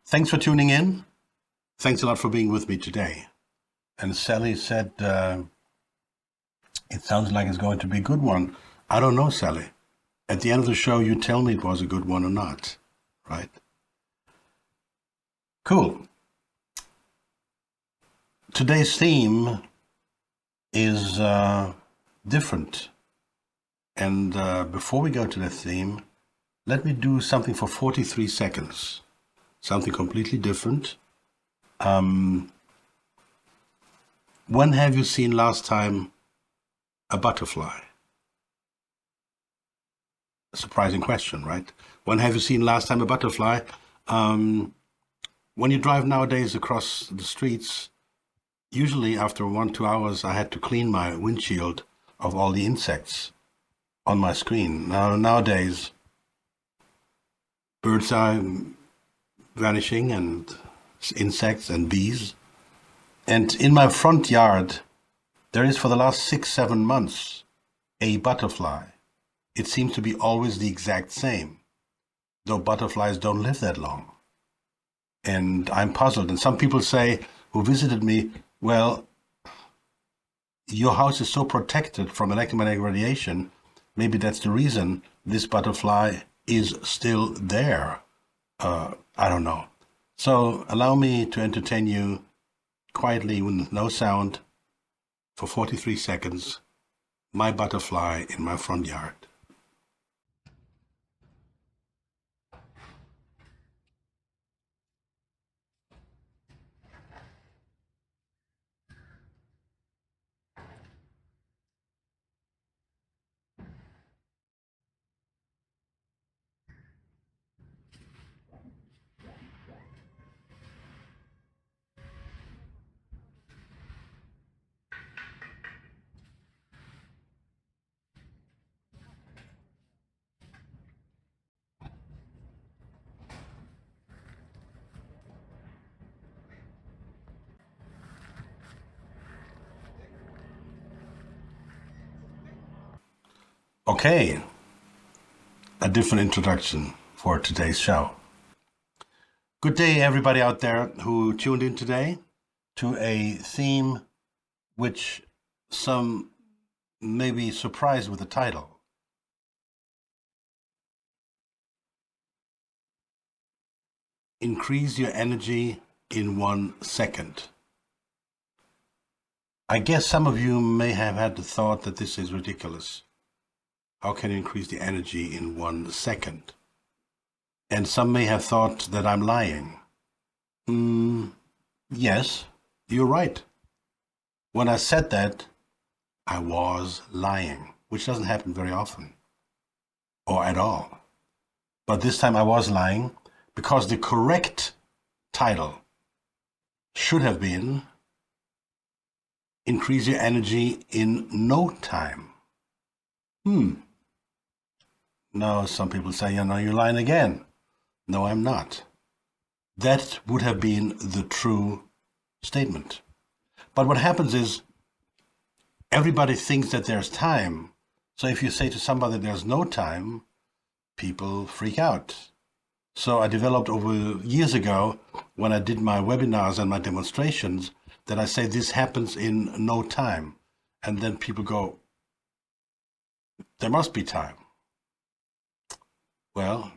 Thanks for tuning in. Thanks a lot for being with me today. And Sally said, it sounds like it's going to be a good one. I don't know, Sally. At the end of the show, you tell me it was a good one or not, right? Cool. Today's theme is different. And before we go to that theme, let me do something for 43 seconds. Something completely different. When have you seen last time a butterfly? A surprising question, right? When have you seen last time a butterfly? When you drive nowadays across the streets, usually after 1-2 hours, I had to clean my windshield of all the insects on my screen. Nowadays, birds are vanishing and insects and bees. And in my front yard, there is for the last 6-7 months a butterfly. It seems to be always the exact same, though butterflies don't live that long. And I'm puzzled. And some people say, who visited me, well, your house is so protected from electromagnetic radiation, maybe that's the reason this butterfly is still there. I don't know. So allow me to entertain you quietly with no sound for 43 seconds. My butterfly in my front yard. Okay, a different introduction for today's show. Good day, everybody out there who tuned in today to a theme which some may be surprised with the title. Increase your energy in 1 second. I guess some of you may have had the thought that this is ridiculous. How can you increase the energy in 1 second? And some may have thought that I'm lying. Yes, you're right. When I said that, I was lying, which doesn't happen very often, or at all. But this time I was lying because the correct title should have been Increase Your Energy in No Time. Now some people say, you're lying again. No, I'm not. That would have been the true statement. But what happens is everybody thinks that there's time. So if you say to somebody there's no time, people freak out. So I developed over years ago, when I did my webinars and my demonstrations, that I say this happens in no time. And then people go, there must be time. Well,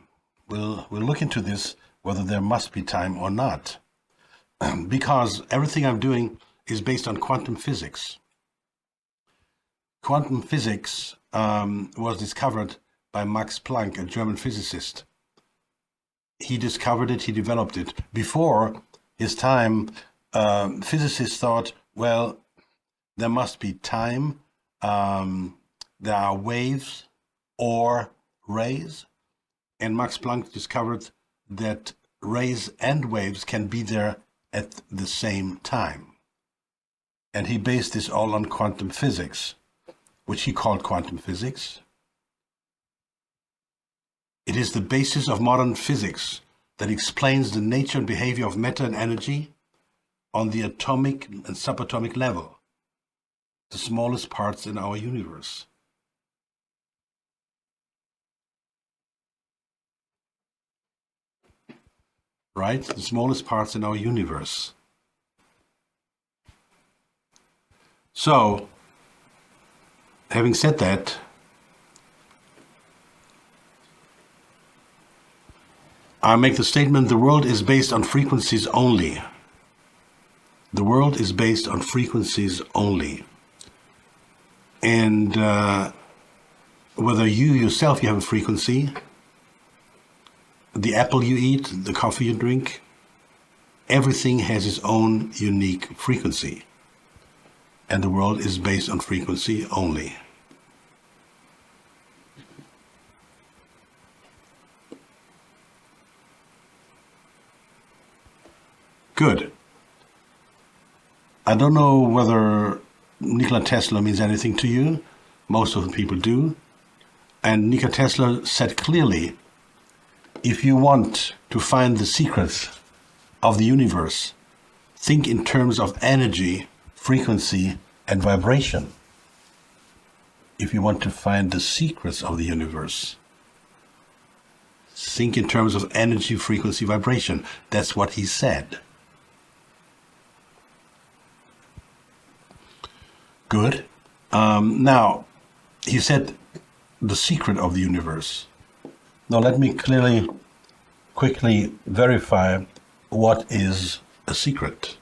we'll look into this, whether there must be time or not. Because everything I'm doing is based on quantum physics. Quantum physics was discovered by Max Planck, a German physicist. He discovered it, he developed it. Before his time, physicists thought, well, there must be time, there are waves or rays, and Max Planck discovered that rays and waves can be there at the same time. And he based this all on quantum physics, which he called quantum physics. It is the basis of modern physics that explains the nature and behavior of matter and energy on the atomic and subatomic level, the smallest parts in our universe. right? The smallest parts in our universe. So, having said that, I make the statement, the world is based on frequencies only. The world is based on frequencies only. And whether you yourself, you have a frequency, the apple you eat, the coffee you drink, everything has its own unique frequency. And the world is based on frequency only. Good. I don't know whether Nikola Tesla means anything to you. Most of the people do. And Nikola Tesla said clearly, if you want to find the secrets of the universe, think in terms of energy, frequency, and vibration. If you want to find the secrets of the universe, think in terms of energy, frequency, vibration. That's what he said. Good. Now, he said the secret of the universe. Now, let me quickly verify what is a secret.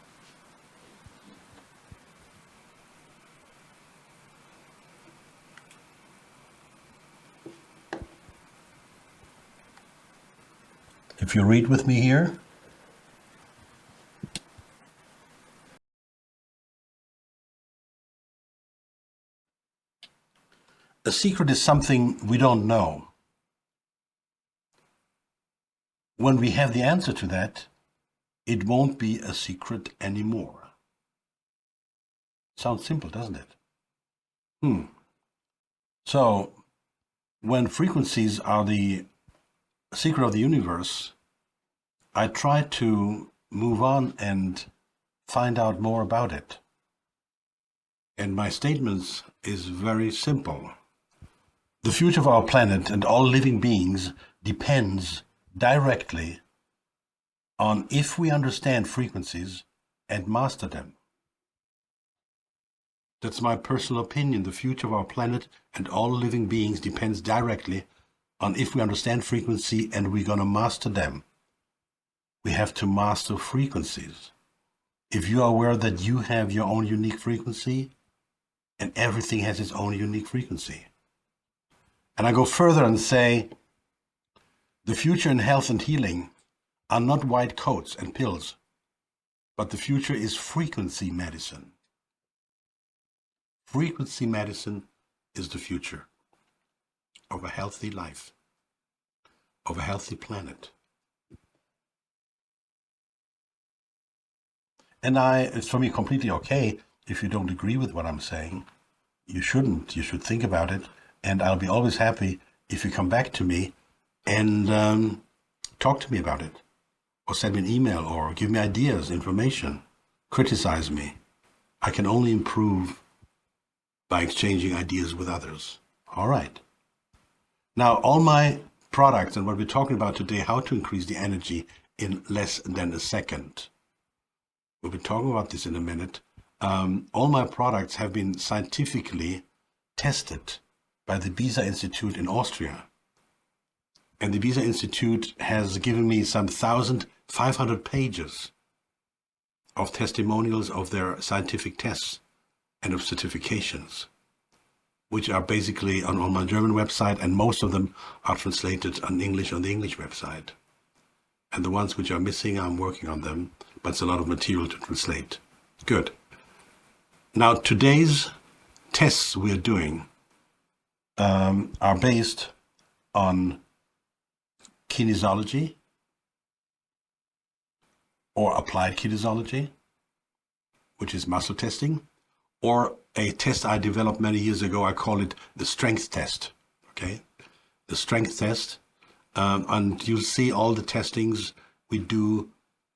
If you read with me here. A secret is something we don't know. When we have the answer to that, it won't be a secret anymore. Sounds simple, doesn't it? So, when frequencies are the secret of the universe, I try to move on and find out more about it. And my statements is very simple. The future of our planet and all living beings depends directly on if we understand frequencies and master them. That's my personal opinion. The future of our planet and all living beings depends directly on if we understand frequency and we're going to master them. We have to master frequencies. If you are aware that you have your own unique frequency and everything has its own unique frequency. And I go further and say, the future in health and healing are not white coats and pills, but the future is frequency medicine. Frequency medicine is the future of a healthy life, of a healthy planet. And it's for me completely okay if you don't agree with what I'm saying. You shouldn't. You should think about it. And I'll be always happy if you come back to me and talk to me about it. Or send me an email or give me ideas, information, criticize me. I can only improve by exchanging ideas with others. All right. Now, all my products and what we're talking about today, how to increase the energy in less than a second. We'll be talking about this in a minute. All my products have been scientifically tested by the BESA Institute in Austria. And the BESA Institute has given me some 1,500 pages of testimonials of their scientific tests and of certifications, which are basically on my German website, and most of them are translated in English on the English website. And the ones which are missing, I'm working on them, but it's a lot of material to translate. Good. Now, today's tests we are doing are based on kinesiology or applied kinesiology, which is muscle testing, or a test I developed many years ago. I call it the strength test. Okay, the strength test, and you'll see all the testings we do,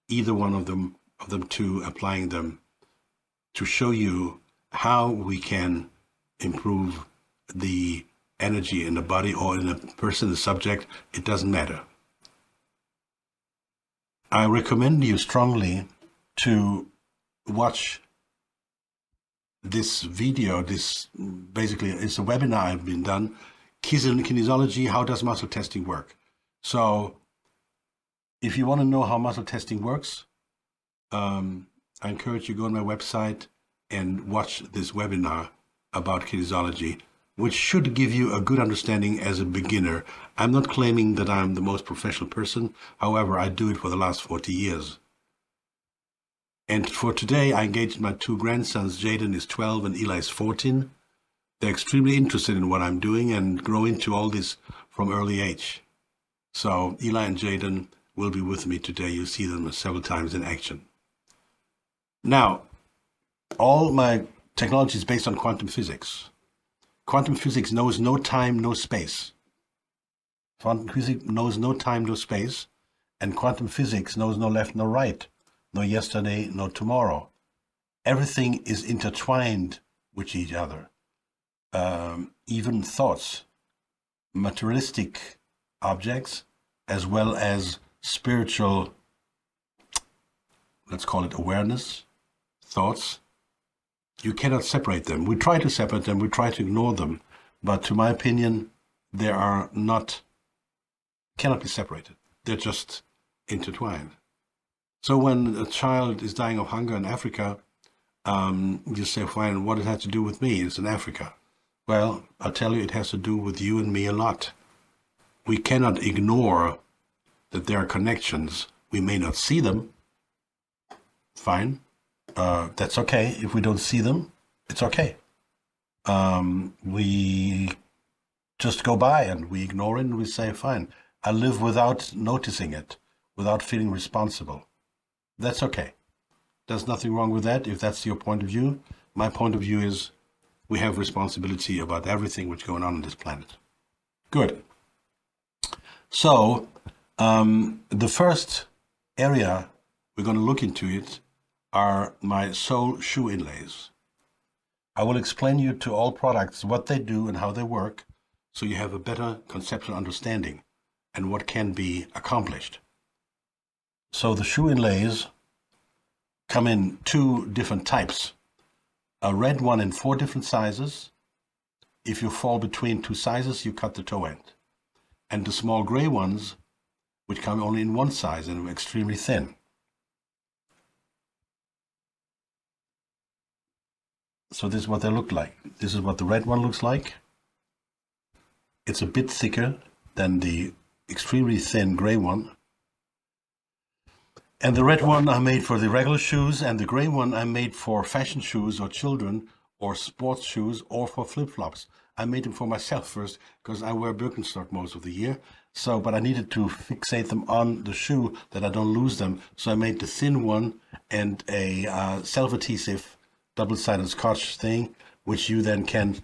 either one of them two, applying them to show you how we can improve the energy in the body or in a person, the subject. It doesn't matter. I recommend you strongly to watch this video. This basically is a webinar I've been done. Kinesiology, how does muscle testing work? So if you want to know how muscle testing works, I encourage you to go on my website and watch this webinar about kinesiology, which should give you a good understanding as a beginner. I'm not claiming that I'm the most professional person. However, I do it for the last 40 years. And for today, I engaged my two grandsons. Jaden is 12 and Eli is 14. They're extremely interested in what I'm doing and grow into all this from early age. So Eli and Jaden will be with me today. You'll see them several times in action. Now, all my technology is based on quantum physics. Quantum physics knows no time, no space. Quantum physics knows no time, no space. And quantum physics knows no left, no right, no yesterday, no tomorrow. Everything is intertwined with each other. Even thoughts, materialistic objects, as well as spiritual, let's call it awareness, thoughts. You cannot separate them. We try to separate them, we try to ignore them, but to my opinion, they are not, cannot be separated. They're just intertwined. So when a child is dying of hunger in Africa, you say, fine, what does it have to do with me? It's in Africa. Well, I'll tell you, it has to do with you and me a lot. We cannot ignore that there are connections. We may not see them. Fine. That's okay. If we don't see them, it's okay. We just go by and we ignore it and we say, fine, I live without noticing it, without feeling responsible. That's okay. There's nothing wrong with that if that's your point of view. My point of view is we have responsibility about everything which is going on this planet. Good. So the first area we're going to look into it are my sole shoe inlays. I will explain you to all products what they do and how they work, so you have a better conceptual understanding and what can be accomplished. So the shoe inlays come in two different types. A red one in 4 different sizes. If you fall between 2 sizes, you cut the toe end. And the small gray ones, which come only in 1 size and are extremely thin. So this is what they look like. This is what the red one looks like. It's a bit thicker than the extremely thin gray one. And the red one I made for the regular shoes, and the gray one I made for fashion shoes or children or sports shoes or for flip-flops. I made them for myself first because I wear Birkenstock most of the year. So, but I needed to fixate them on the shoe that I don't lose them. So I made the thin one and a self-adhesive double-sided scotch thing, which you then can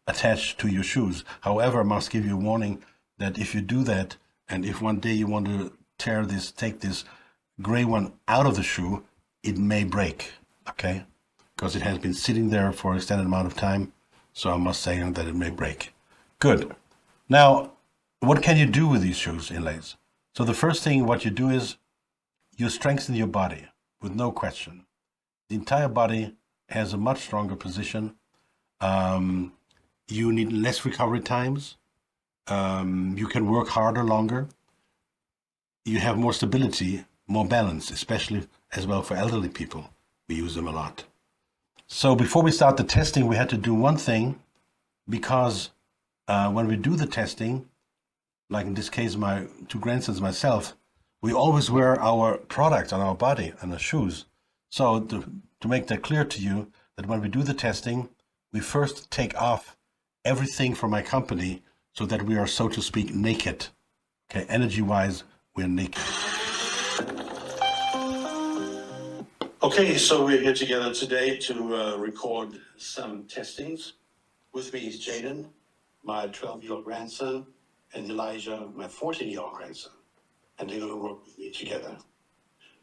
attach to your shoes. However, I must give you a warning that if you do that, and if one day you want to take this gray one out of the shoe, it may break, okay? Because it has been sitting there for an extended amount of time, so I must say that it may break. Good. Now, what can you do with these shoes inlays? So the first thing what you do is you strengthen your body, with no question. The entire body has a much stronger position. You need less recovery times. You can work harder, longer. You have more stability, more balance, especially as well for elderly people. We use them a lot. So before we start the testing, we had to do one thing, because when we do the testing, like in this case, my 2 grandsons, myself, we always wear our products on our body and our shoes. So to make that clear to you, that when we do the testing, we first take off everything from my company so that we are, so to speak, naked. Okay, energy-wise, we're naked. Okay, so we're here together today to record some testings. With me is Jaden, my 12-year-old grandson, and Elijah, my 14-year-old grandson. And they're going to work with me together.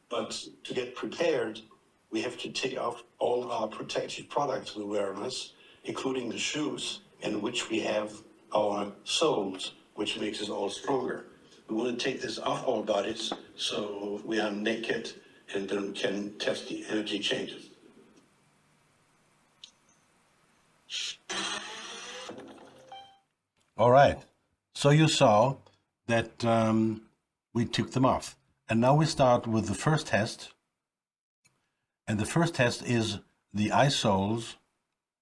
But to get prepared, we have to take off all our protective products we wear on us, including the shoes, in which we have our soles, which makes us all stronger. We want to take this off our bodies so we are naked and then can test the energy changes. All right. So you saw that we took them off. And now we start with the first test. And the first test is the eye soles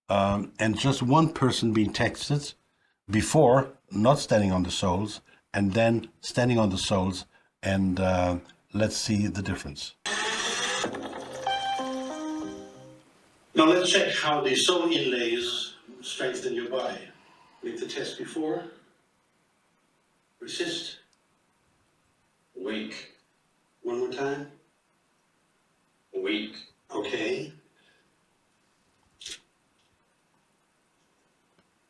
and just one person being tested before not standing on the soles and then standing on the soles. And let's see the difference. Now let's check how the sole inlays strengthen your body. Make the test before. Resist. Weak. One more time. Weak. Okay.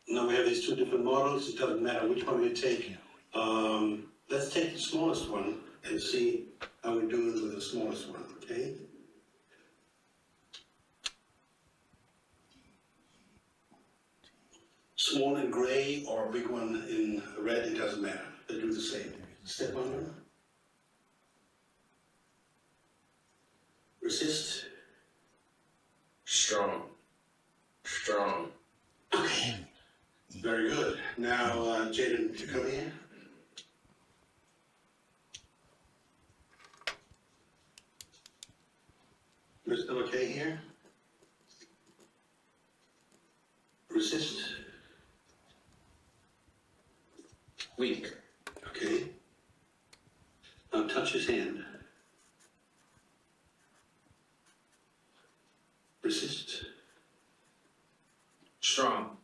Now we have these two different models. It doesn't matter which one we take. Let's take the smallest one and see how we're doing with the smallest one, okay? Small in gray or big one in red, it doesn't matter. They do the same. Step on them. Resist. Strong. Strong. Okay. Very good. Now, Jaden, you come here. You're still okay here? Resist. Weak. Okay. Now touch his hand. Resist. Strong.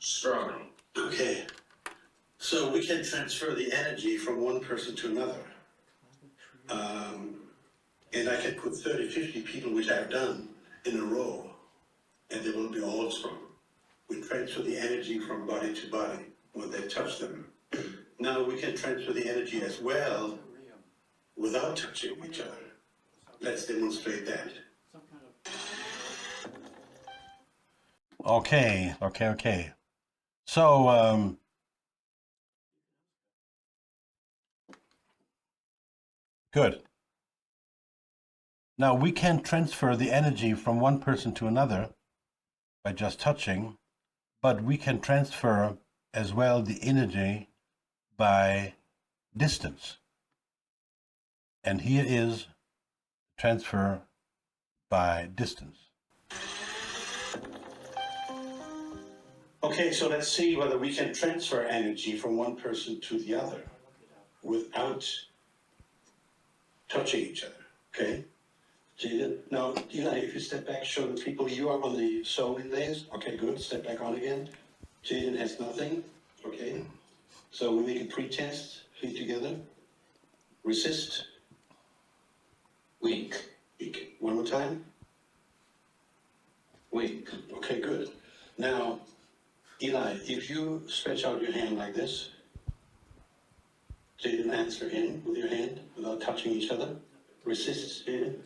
Strong. Okay. So we can transfer the energy from one person to another. And I can put 30, 50 people, which I've done, in a row, and they will be all strong. We transfer the energy from body to body when they touch them. Now we can transfer the energy as well without touching each other. Let's demonstrate that. Okay. So, good. Now we can transfer the energy from one person to another by just touching, but we can transfer as well the energy by distance. And here is transfer by distance. Okay, so let's see whether we can transfer energy from one person to the other without touching each other, okay? Jaden, now, Eli, if you step back, show the people you are on the sole inlays. Okay, good, step back on again. Jaden has nothing, okay? So we make a pre-test, feet together. Resist. Weak. Weak. One more time. Weak. Okay, good. Now, Eli, if you stretch out your hand like this, Jaden, answer in with your hand without touching each other. Resist, Jaden.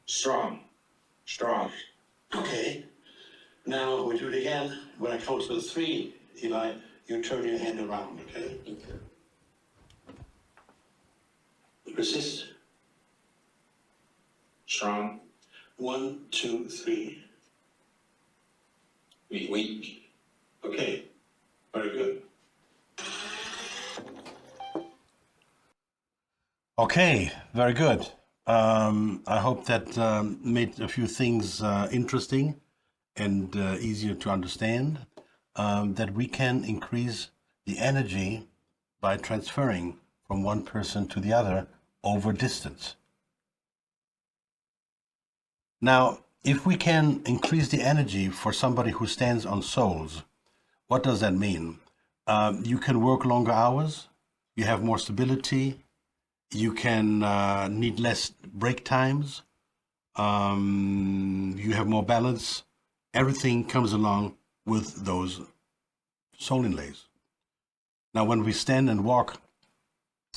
Strong. Strong. Okay. Now we do it again. When I count to 3, Eli, you turn your hand around, okay? Resist. Strong. 1, 2, 3. Weak. Okay. Very good. Okay, very good. I hope that made a few things interesting and easier to understand, that we can increase the energy by transferring from one person to the other over distance. Now, if we can increase the energy for somebody who stands on soles, what does that mean? You can work longer hours, you have more stability, you can need less break times, you have more balance. Everything comes along with those sole inlays. Now, when we stand and walk,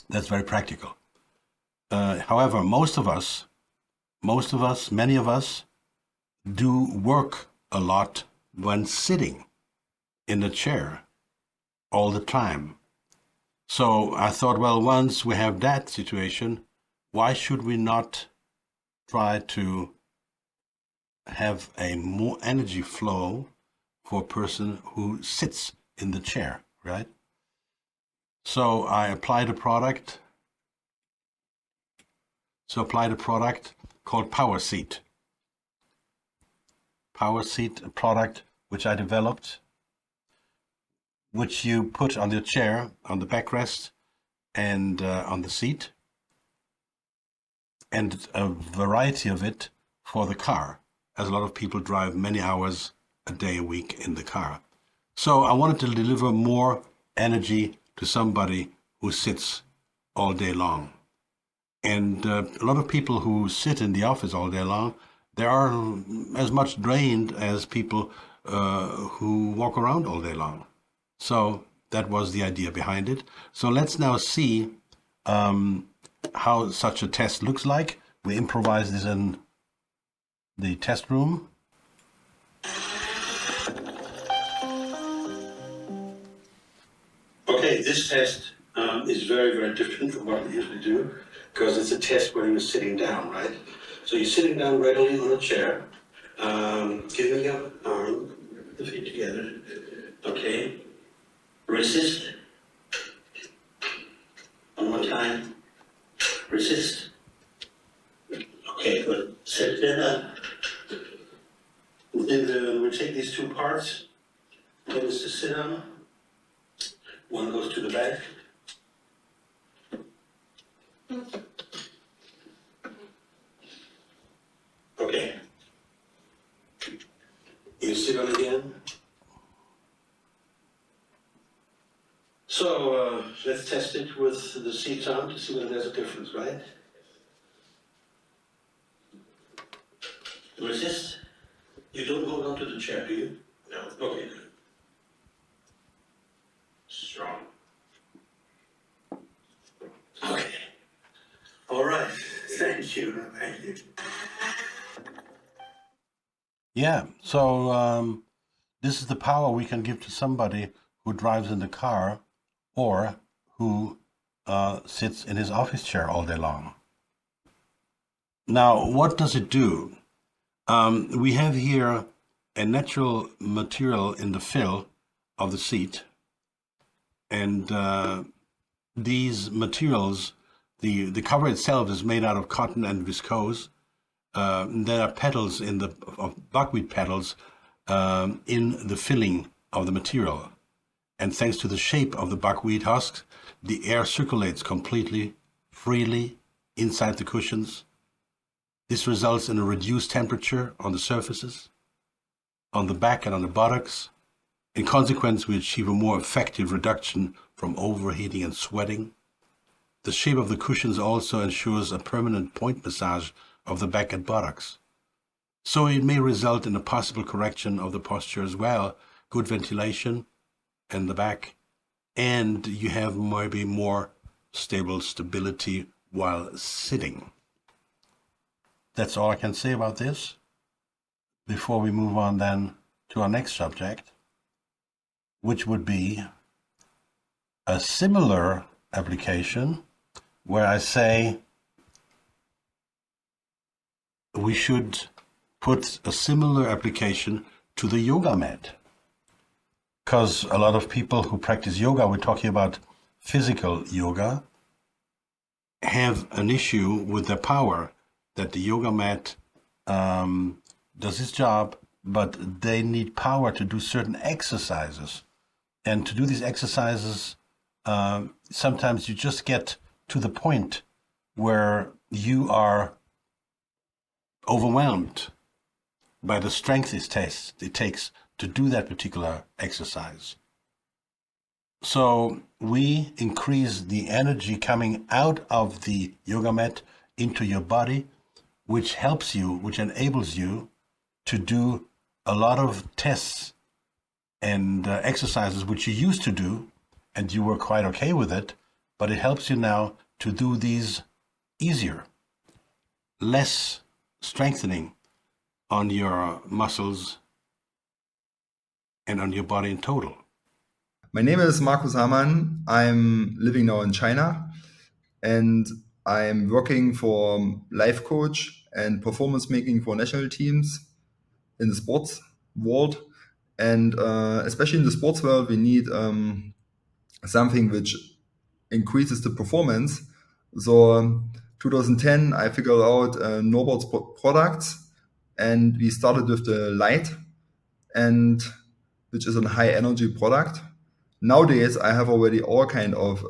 that's very practical. However, many of us do work a lot when sitting in a chair all the time. So I thought, well, once we have that situation, why should we not try to have a more energy flow for a person who sits in the chair, right? So I applied a product. Called Power Seat. Power Seat, a product which I developed, which you put on the chair, on the backrest, and on the seat, and a variety of it for the car, as a lot of people drive many hours a day, a week in the car. So I wanted to deliver more energy to somebody who sits all day long. And a lot of people who sit in the office all day long, they are as much drained as people who walk around all day long. So that was the idea behind it. So let's now see how such a test looks like. We improvise this in the test room. Okay, this test is very, very different from what we usually do, because it's a test where you're sitting down, right? So you're sitting down regularly on a chair, giving your arm, the feet together, okay? Resist. One more time. Resist. Okay, good. Sit down. Then we take these two parts. One is to sit on. One goes to the back. Okay. You sit on again. So let's test it with the seats on to see whether there's a difference, right? Resist. You don't hold on to the chair, do you? No. Okay, good. Strong. Okay. All right. Thank you. Thank you. Yeah, so this is the power we can give to somebody who drives in the car or who sits in his office chair all day long. Now, what does it do? We have here a natural material in the fill of the seat, and these materials, the cover itself is made out of cotton and viscose. There are petals of buckwheat petals in the filling of the material. And thanks to the shape of the buckwheat husks, the air circulates completely, freely inside the cushions. This results in a reduced temperature on the surfaces, on the back and on the buttocks. In consequence, we achieve a more effective reduction from overheating and sweating. The shape of the cushions also ensures a permanent point massage of the back and buttocks. So it may result in a possible correction of the posture as well, good ventilation in the back, and you have maybe more stable stability while sitting. That's all I can say about this. Before we move on then to our next subject, which would be a similar application where I say we should put a similar application to the yoga mat. Because a lot of people who practice yoga, we're talking about physical yoga, have an issue with the power that the yoga mat does its job, but they need power to do certain exercises. And to do these exercises, sometimes you just get to the point where you are overwhelmed by the strength it takes to do that particular exercise. So we increase the energy coming out of the yoga mat into your body, which helps you, which enables you to do a lot of tests and exercises which you used to do, and you were quite okay with it, but it helps you now to do these easier, less strengthening on your muscles and on your body in total. My name is Markus Hamann. I'm living now in China, and I'm working for life coach and performance making for national teams in the sports world. And especially in the sports world, we need something which increases the performance. So 2010, I figured out Norbert's products, and we started with the light, and which is a high energy product. Nowadays, I have already all kind of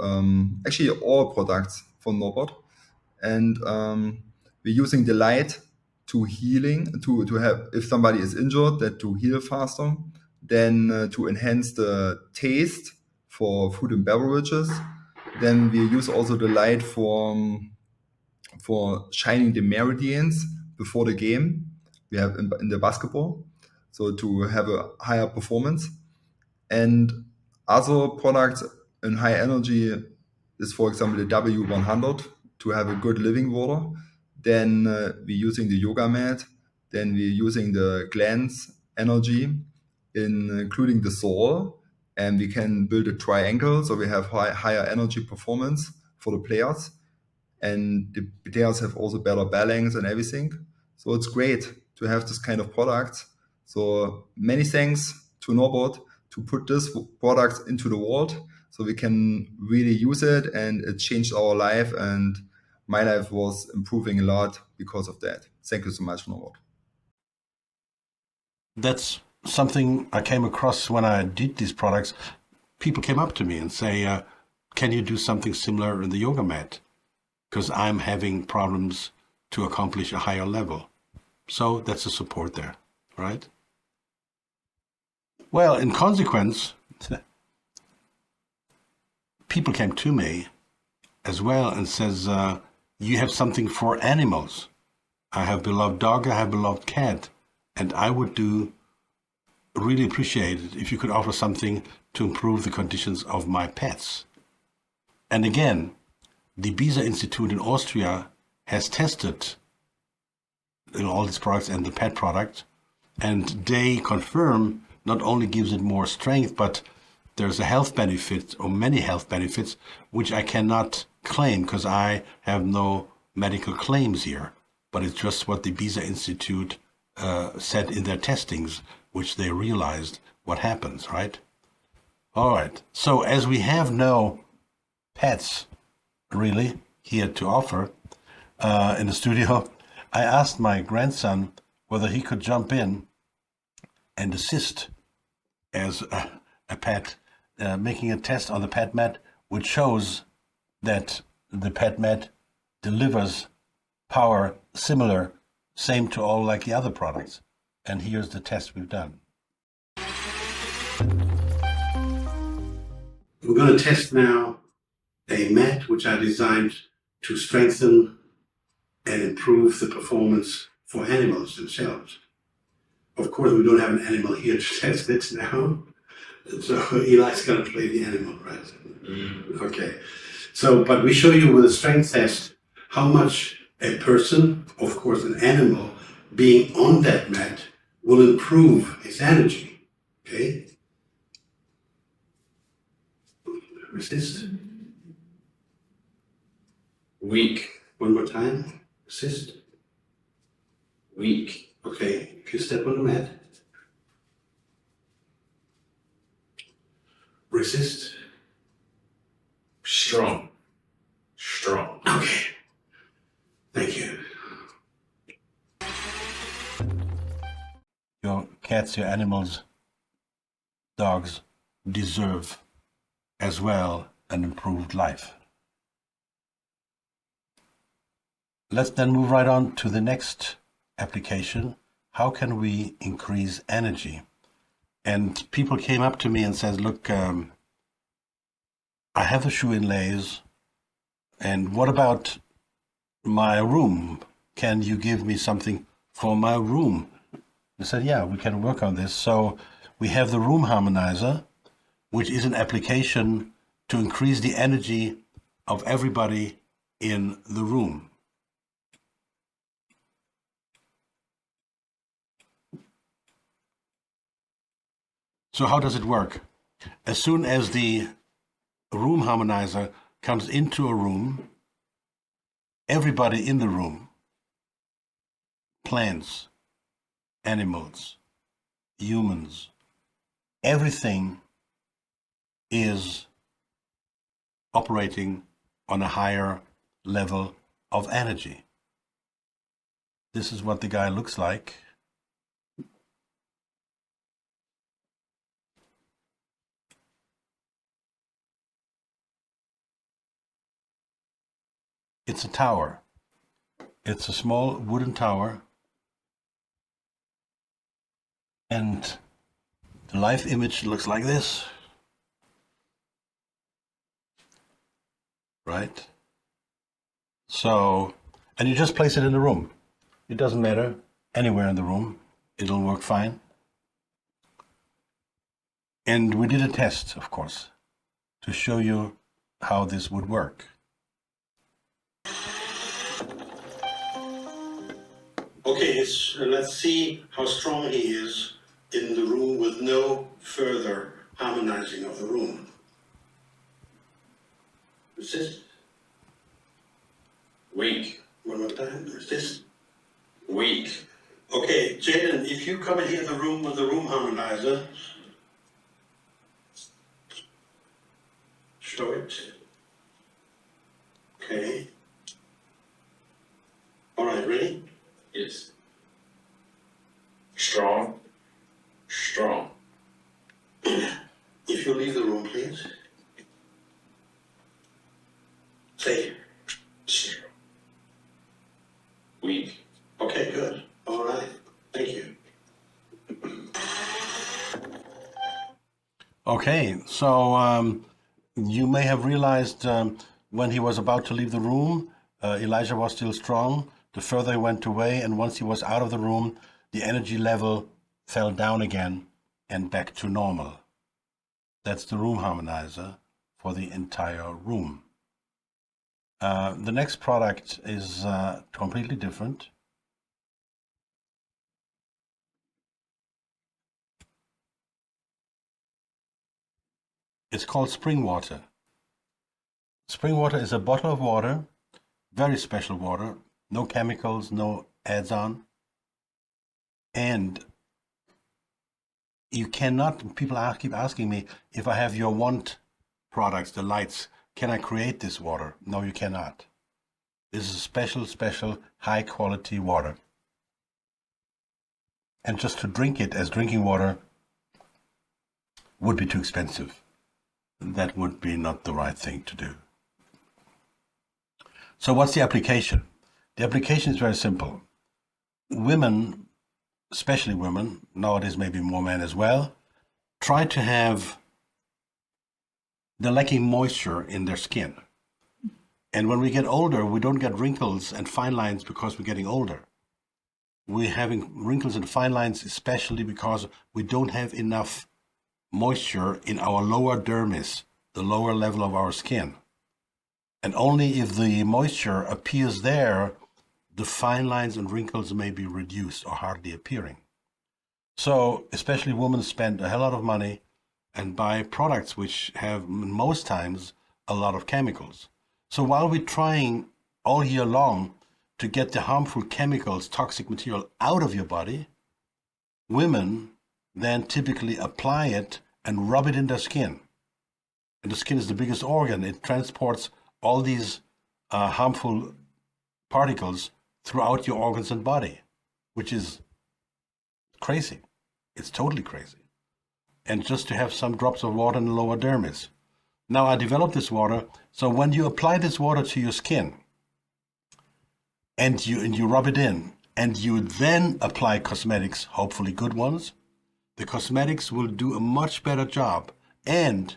actually all products from Norbert, and we're using the light to healing to have if somebody is injured that to heal faster, then to enhance the taste for food and beverages. Then we use also the light for shining the meridians before the game. We have in the basketball, so to have a higher performance. And other products in high energy is, for example, the W100 to have a good living water. Then we're using the yoga mat. Then we're using the Glands energy, including the soul. And we can build a triangle, so we have higher energy performance for the players. And the players have also better balance and everything. So it's great to have this kind of product. So many thanks to Norbert to put this product into the world so we can really use it, and it changed our life, and my life was improving a lot because of that. Thank you so much, Norbert. That's something I came across when I did these products. People came up to me and say, can you do something similar in the yoga mat? Because I'm having problems to accomplish a higher level. So that's a support there, right? Well, in consequence, people came to me as well and says, you have something for animals. I have beloved dog, I have beloved cat, and I would really appreciate it if you could offer something to improve the conditions of my pets. And again, the BESA Institute in Austria has tested all these products and the pet product, and they confirm not only gives it more strength, but there's a health benefit or many health benefits, which I cannot claim because I have no medical claims here. But it's just what the BESA Institute said in their testings, which they realized what happens, right? All right. So as we have no pets really here to offer in the studio, I asked my grandson whether he could jump in and assist as a pet, making a test on the pet mat, which shows that the pet mat delivers power similar, same to all like the other products. And here's the test we've done. We're going to test now a mat which I designed to strengthen and improve the performance for animals themselves. Of course, we don't have an animal here to test it now. So Eli's going to play the animal, right? Okay. So, but we show you with a strength test how much a person, of course an animal, being on that mat will improve his energy. Okay? Resist. Weak. One more time. Resist. Weak. Okay. If you step on the mat. Resist. Strong. Strong. Okay. Thank you. Your cats, your animals, dogs deserve as well an improved life. Let's then move right on to the next application. How can we increase energy? And people came up to me and said, look, I have the shoe inlays, and what about my room? Can you give me something for my room? I said, yeah, we can work on this. So we have the room harmonizer, which is an application to increase the energy of everybody in the room. So how does it work? As soon as the room harmonizer comes into a room, everybody in the room, plants, animals, humans, everything is operating on a higher level of energy. This is what the guy looks like. It's a tower. It's a small wooden tower. And the live image looks like this. Right? So, and you just place it in the room. It doesn't matter. Anywhere in the room, it'll work fine. And we did a test, of course, to show you how this would work. Okay, let's see how strong he is in the room with no further harmonizing of the room. Resist. Weak. One more time. Resist. Weak. Okay, Jaden, if you come in here in the room with the room harmonizer, show it. Okay. All right, ready? Yes. Strong. Strong. If you leave the room, please. Say. Strong. Weak. Okay, good. All right. Thank you. Okay, so you may have realized when he was about to leave the room, Elijah was still strong. The further he went away, and once he was out of the room, the energy level fell down again and back to normal. That's the room harmonizer for the entire room. The next product is completely different. It's called spring water. Spring water is a bottle of water, very special water, no chemicals, no adds-on. And you cannot, people keep asking me, if I have your want products, the lights, can I create this water? No, you cannot. This is special, high quality water. And just to drink it as drinking water would be too expensive. That would be not the right thing to do. So what's the application? The application is very simple. Women, especially women, nowadays maybe more men as well, try to have, they're lacking moisture in their skin. And when we get older, we don't get wrinkles and fine lines because we're getting older. We're having wrinkles and fine lines especially because we don't have enough moisture in our lower dermis, the lower level of our skin. And only if the moisture appears there, the fine lines and wrinkles may be reduced or hardly appearing. So especially women spend a hell lot of money and buy products which have most times a lot of chemicals. So while we're trying all year long to get the harmful chemicals, toxic material out of your body, women then typically apply it and rub it in their skin. And the skin is the biggest organ. It transports all these harmful particles throughout your organs and body, which is crazy. It's totally crazy. And just to have some drops of water in the lower dermis. Now I developed this water, so when you apply this water to your skin and you rub it in, and you then apply cosmetics, hopefully good ones, the cosmetics will do a much better job, and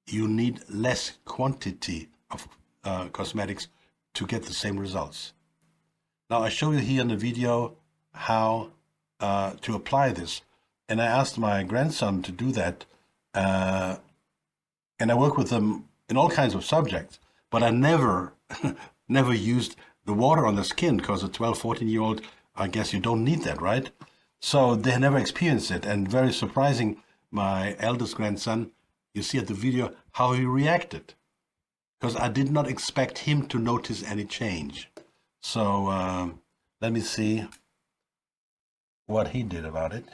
you need less quantity of cosmetics to get the same results. Now I show you here in the video how to apply this, and I asked my grandson to do that, and I work with them in all kinds of subjects, but I never used the water on the skin, because a 12, 14-year-old, I guess you don't need that, right? So they never experienced it, and very surprising, my eldest grandson You see at the video how he reacted, because I did not expect him to notice any change. So let me see what he did about it.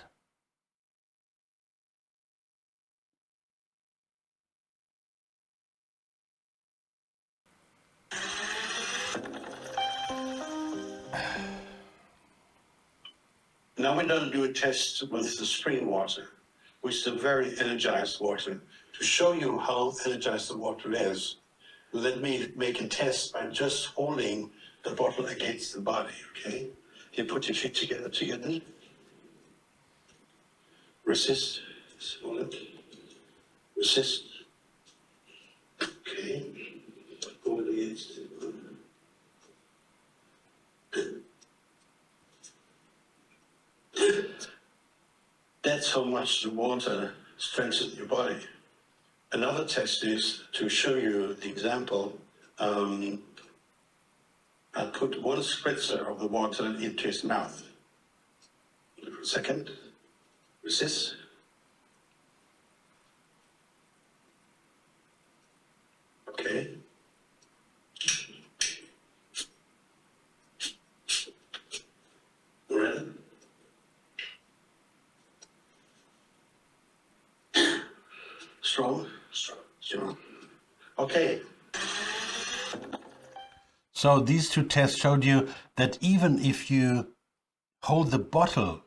Now we're going to do a test with the spring water, which is a very energized water. To show you how energized the water is, let me make a test by just holding the bottle against the body, okay? You put your feet together. Resist. Hold it. Resist. Okay. Hold it against it. That's how much the water strengthens your body. Another test is to show you the example. I put one spritzer of the water into his mouth. For a second. Resist. Okay. Ready? Strong. Okay. So these two tests showed you that even if you hold the bottle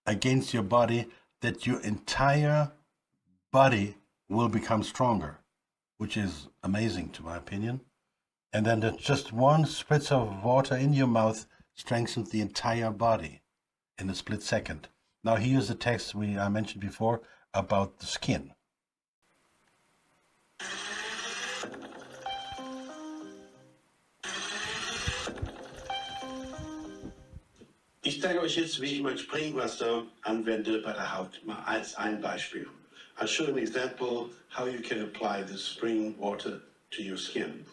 against your body, that your entire body will become stronger, which is amazing to my opinion. And then that just one spritz of water in your mouth strengthens the entire body in a split second. Now here's the text I mentioned before about the skin. Ich zeige euch jetzt, wie ich mein Springwasser anwende bei der Haut. Mal als ein Beispiel. I'll show you an example how you can apply the spring water to your skin.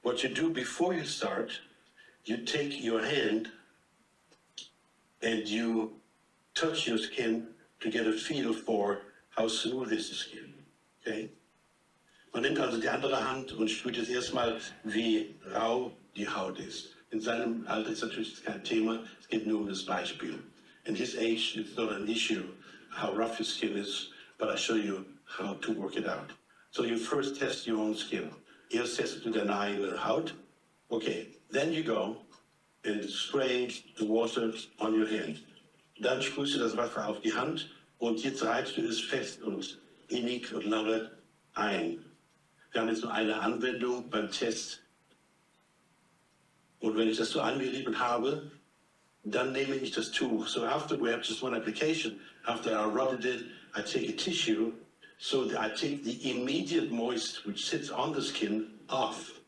What you do before you start, you take your hand and you touch your skin to get a feel for how smooth is the skin. Okay? Man nimmt also die andere Hand und spürt jetzt erstmal, wie rau die Haut ist. In seinem Alter ist natürlich kein Thema, es geht nur um das Beispiel. In his age, it's not an issue how rough your skin is, but I show you how to work it out. So you first test your own skin. Erst testest du deine eigene Haut. Okay, then you go and spray the water on your hand. Dann sprühst du das Wasser auf die Hand und jetzt reibst du es fest und innig und lange ein. Wir haben jetzt nur eine Anwendung beim Test. Und wenn ich das so angerieben habe, dann nehme ich das Tuch. So after we have just one application, after I rubbed it, I take a tissue, so that I take the immediate moist which sits on the skin off.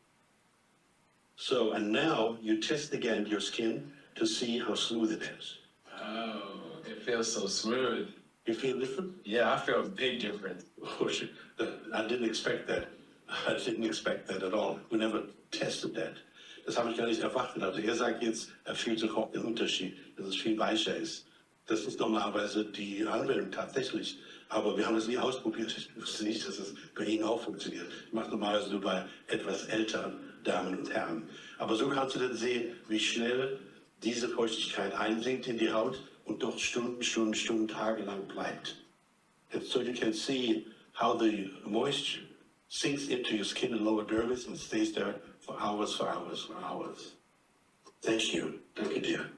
So, and now you test again your skin to see how smooth it is. Oh, it feels so smooth. You feel different? Yeah, I feel a big difference. Oh, shit. I didn't expect that. I didn't expect that at all. We never tested that. Das habe ich gar nicht erwartet. Also er sagt jetzt, er fühlt sofort den Unterschied, dass es viel weicher ist. Das ist normalerweise die Anwendung tatsächlich. Aber wir haben es nie ausprobiert. Ich wusste nicht, dass es bei Ihnen auch funktioniert. Ich mache es normalerweise nur bei etwas älteren Damen und Herren. Aber so kannst du dann sehen, wie schnell diese Feuchtigkeit einsinkt in die Haut und dort Stunden, tagelang bleibt. And so you can see how the moisture sinks into your skin and lower dermis and stays there for hours. Thank you. Danke dir.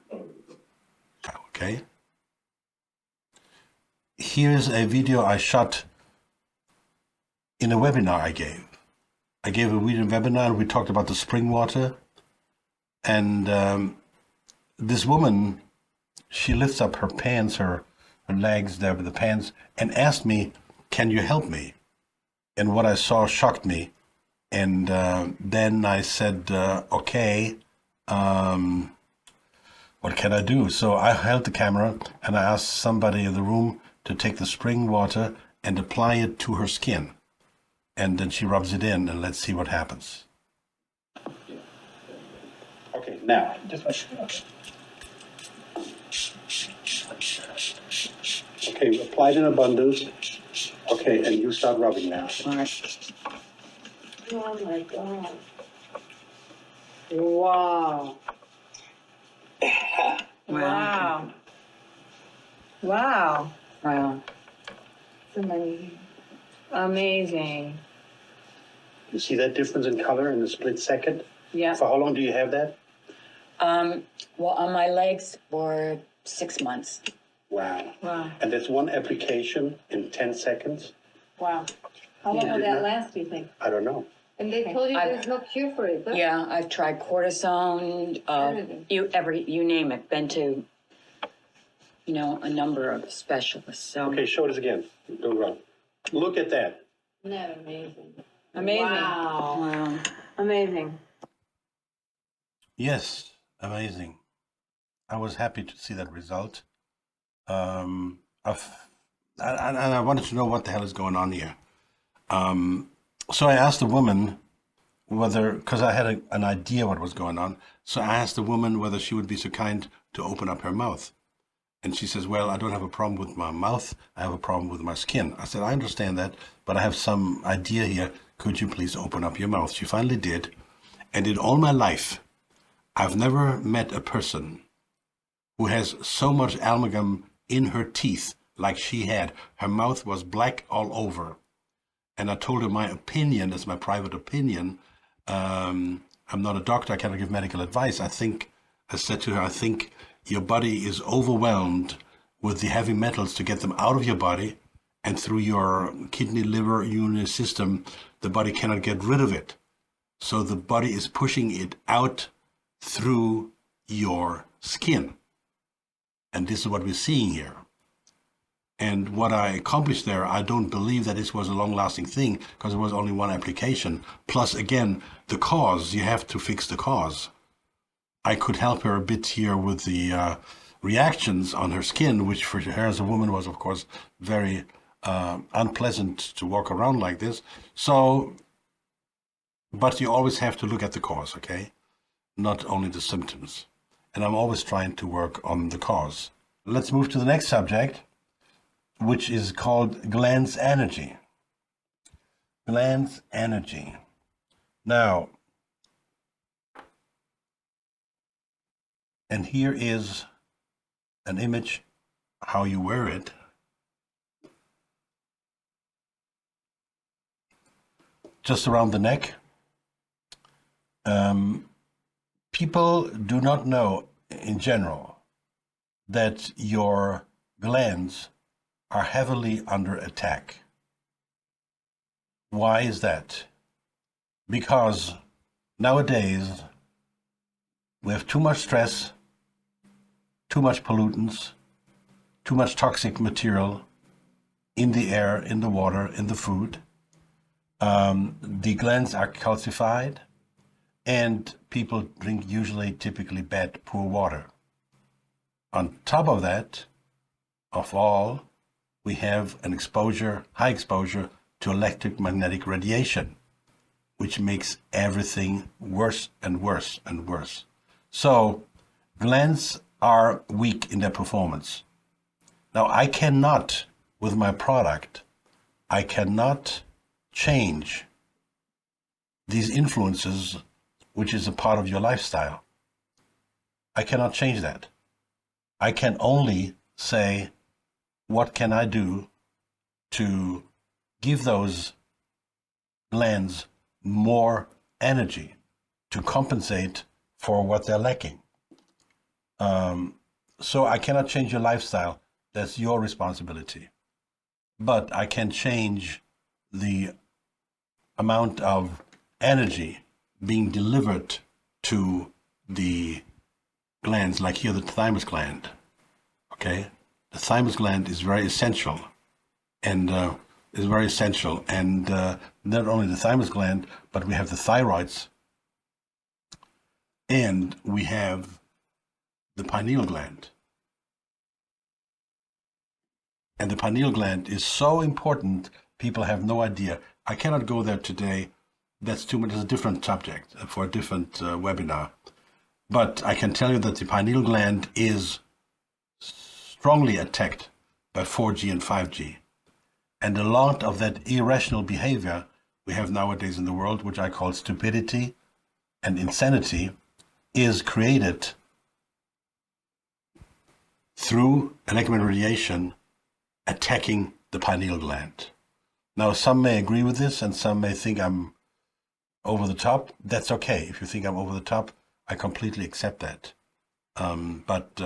Okay. Here's a video I shot in a webinar I gave. I gave a webinar and we talked about the spring water. And this woman, she lifts up her pants, her legs there with the pants, and asked me, "Can you help me?" And what I saw shocked me. And then I said, okay, what can I do? So I held the camera and I asked somebody in the room to take the spring water and apply it to her skin. And then she rubs it in and let's see what happens. Okay, now. Okay, we applied in abundance. Okay, and you start rubbing now. All right. Oh my God. Wow. Wow. Wow. Wow. It's amazing. Amazing. You see that difference in color in a split second? Yeah. For how long do you have that? Well, on my legs for 6 months. Wow. Wow. And that's one application in 10 seconds? Wow. How long will that last, do you think? I don't know. And they told you there's no cure for it. Huh? Yeah, I've tried cortisone, you name it, been to, a number of specialists, so. Okay, show this again. Don't run. Look at that. Isn't that amazing? Amazing. Wow. Wow. Amazing. Yes, amazing. I was happy to see that result. And I wanted to know what the hell is going on here. So I asked the woman whether, because I had an idea what was going on, so I asked the woman whether she would be so kind to open up her mouth. And she says, well, I don't have a problem with my mouth, I have a problem with my skin. I said, I understand that, but I have some idea here. Could you please open up your mouth? She finally did. And in all my life, I've never met a person who has so much amalgam in her teeth like she had. Her mouth was black all over. And I told her my opinion, that's my private opinion. I'm not a doctor, I cannot give medical advice. I said to her, I think your body is overwhelmed with the heavy metals to get them out of your body, and through your kidney, liver, urinary system, the body cannot get rid of it. So the body is pushing it out through your skin. And this is what we're seeing here. And what I accomplished there, I don't believe that this was a long-lasting thing, because it was only one application. Plus, again, the cause, you have to fix the cause. I could help her a bit here with the reactions on her skin, which for her as a woman was, of course, very unpleasant to walk around like this. So, but you always have to look at the cause, okay? Not only the symptoms. And I'm always trying to work on the cause. Let's move to the next subject, which is called Glands energy. Glands energy. Now, and here is an image how you wear it. Just around the neck. People do not know in general that your glands are heavily under attack. Why is that? Because nowadays we have too much stress, too much pollutants, too much toxic material in the air, in the water, in the food. The glands are calcified, and people drink usually typically bad, poor water. On top of that, of all, we have an exposure, high exposure to electromagnetic radiation, which makes everything worse and worse and worse. So glands are weak in their performance. Now I cannot, with my product, I cannot change these influences, which is a part of your lifestyle. I cannot change that. I can only say, what can I do to give those glands more energy to compensate for what they're lacking? So I cannot change your lifestyle. That's your responsibility. But I can change the amount of energy being delivered to the glands, like here the thymus gland. Okay, the thymus gland is very essential, and not only the thymus gland, but we have the thyroids, and we have the pineal gland. And the pineal gland is so important, people have no idea. I cannot go there today. That's too much. It's a different subject for a different webinar. But I can tell you that the pineal gland is strongly attacked by 4G and 5G. And a lot of that irrational behavior we have nowadays in the world, which I call stupidity and insanity, is created through electromagnetic radiation attacking the pineal gland. Now, some may agree with this and some may think I'm over the top. That's okay. If you think I'm over the top, I completely accept that. But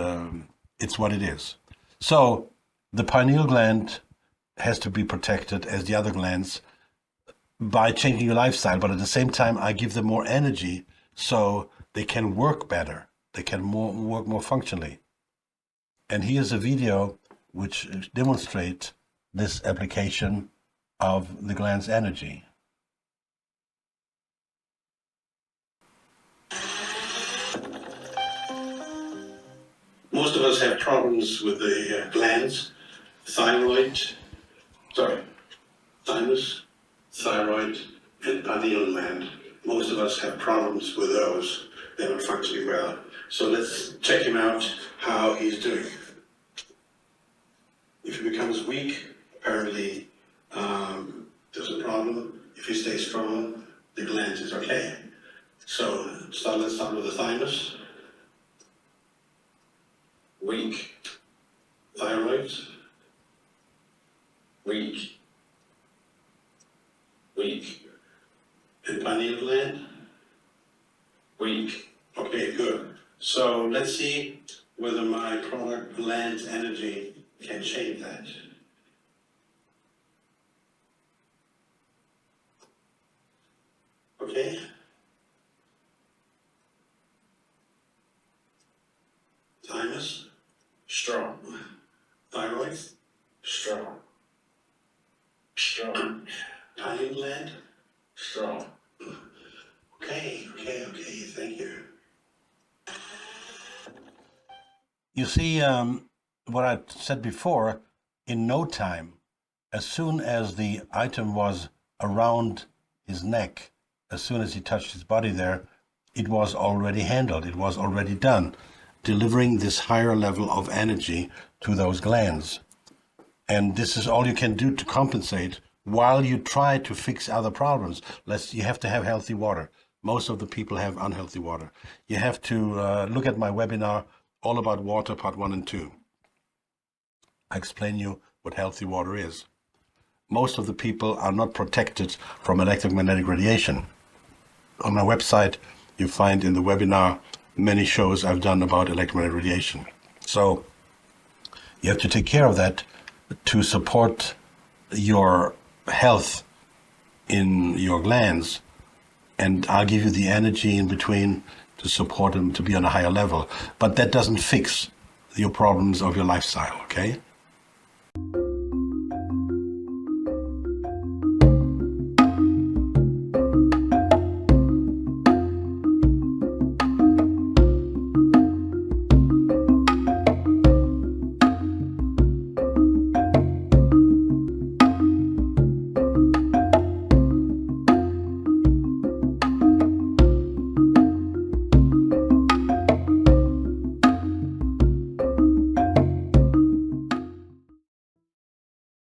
it's what it is. So the pineal gland has to be protected as the other glands by changing your lifestyle. But at the same time, I give them more energy so they can work better. They can work more functionally. And here's a video which demonstrates this application of the gland's energy. Most of us have problems with the glands, thymus, thyroid, and pineal gland. Most of us have problems with those. They're not functioning well. So let's check him out, how he's doing. If he becomes weak, apparently there's a problem. If he stays strong, the glands is okay. So let's start with the thymus. Weak. Thyroid. Weak. Weak. And pineal gland. Weak. Okay, good. So let's see whether my product Glands Energy can change that. Okay. Thymus, strong. Thyroid, strong. Strong. Pineal gland, strong. Okay, thank you. You see, what I said before, in no time, as soon as the item was around his neck, as soon as he touched his body there, it was already handled, it was already done, delivering this higher level of energy to those glands. And this is all you can do to compensate while you try to fix other problems. You have to have healthy water. Most of the people have unhealthy water. You have to look at my webinar, all about water, part 1 and 2. I explain you what healthy water is. Most of the people are not protected from electromagnetic radiation. On my website, you find in the webinar many shows I've done about electromagnetic radiation. So you have to take care of that to support your health in your glands. And I'll give you the energy in between to support them to be on a higher level. But that doesn't fix your problems of your lifestyle, okay?